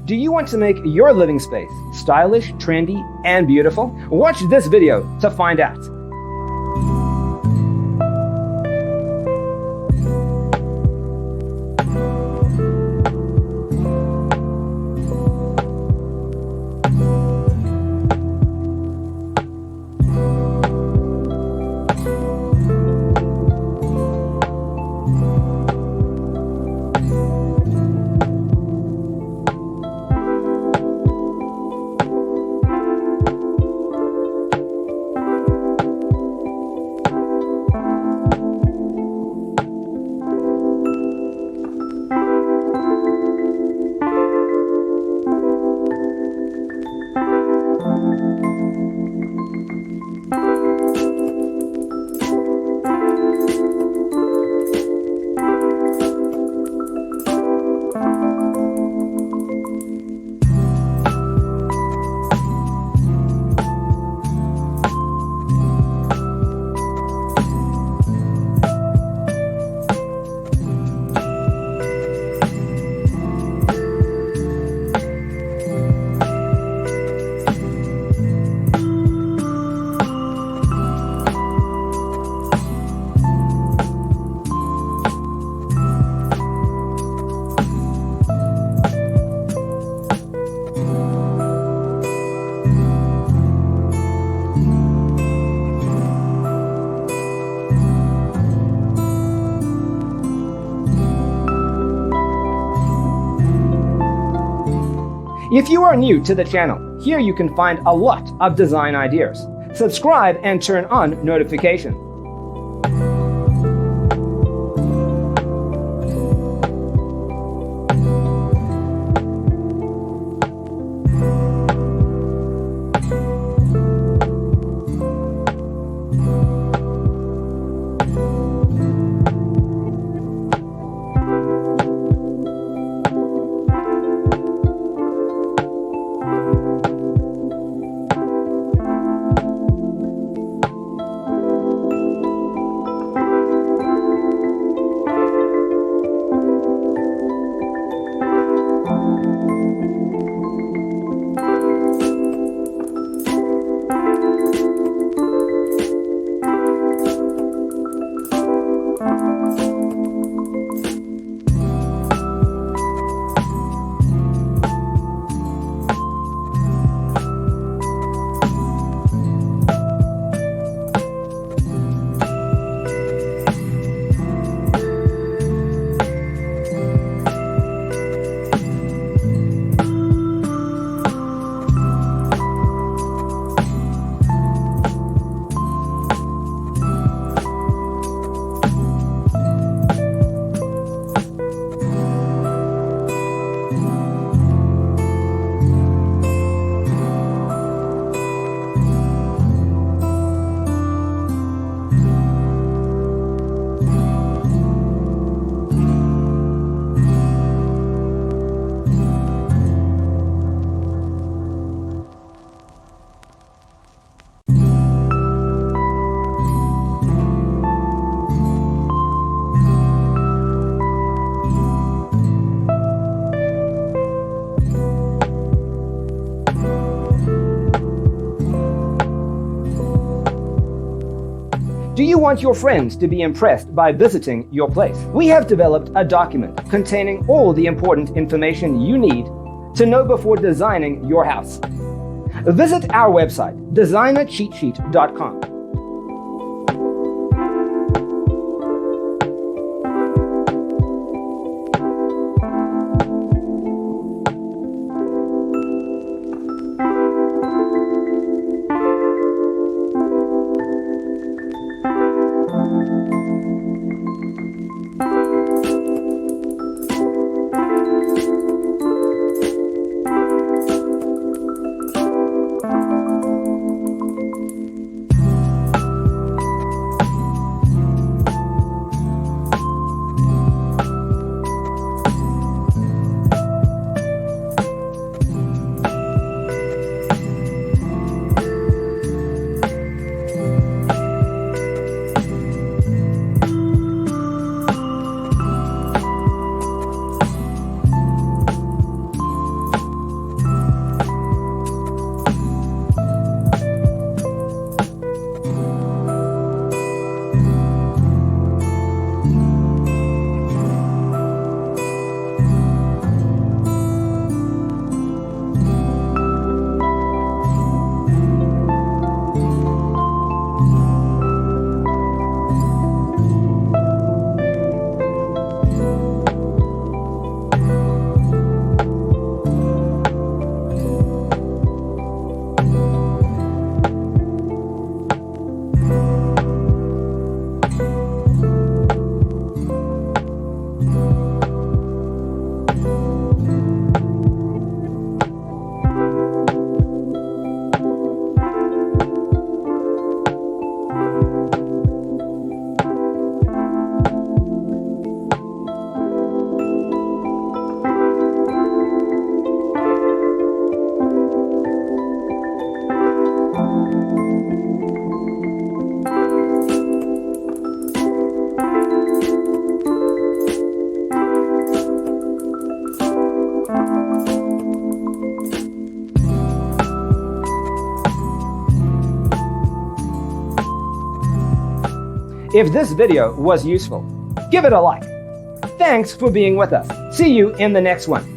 Do you want to make your living space stylish, trendy, and beautiful? Watch this video to find out. If you are new to the channel, here you can find a lot of design ideas. Subscribe and turn on notifications. Do you want your friends to be impressed by visiting your place? We have developed a document containing all the important information you need to know before designing your house. Visit our website, designercheatsheet.com. If this video was useful, give it a like. Thanks for being with us. See you in the next one.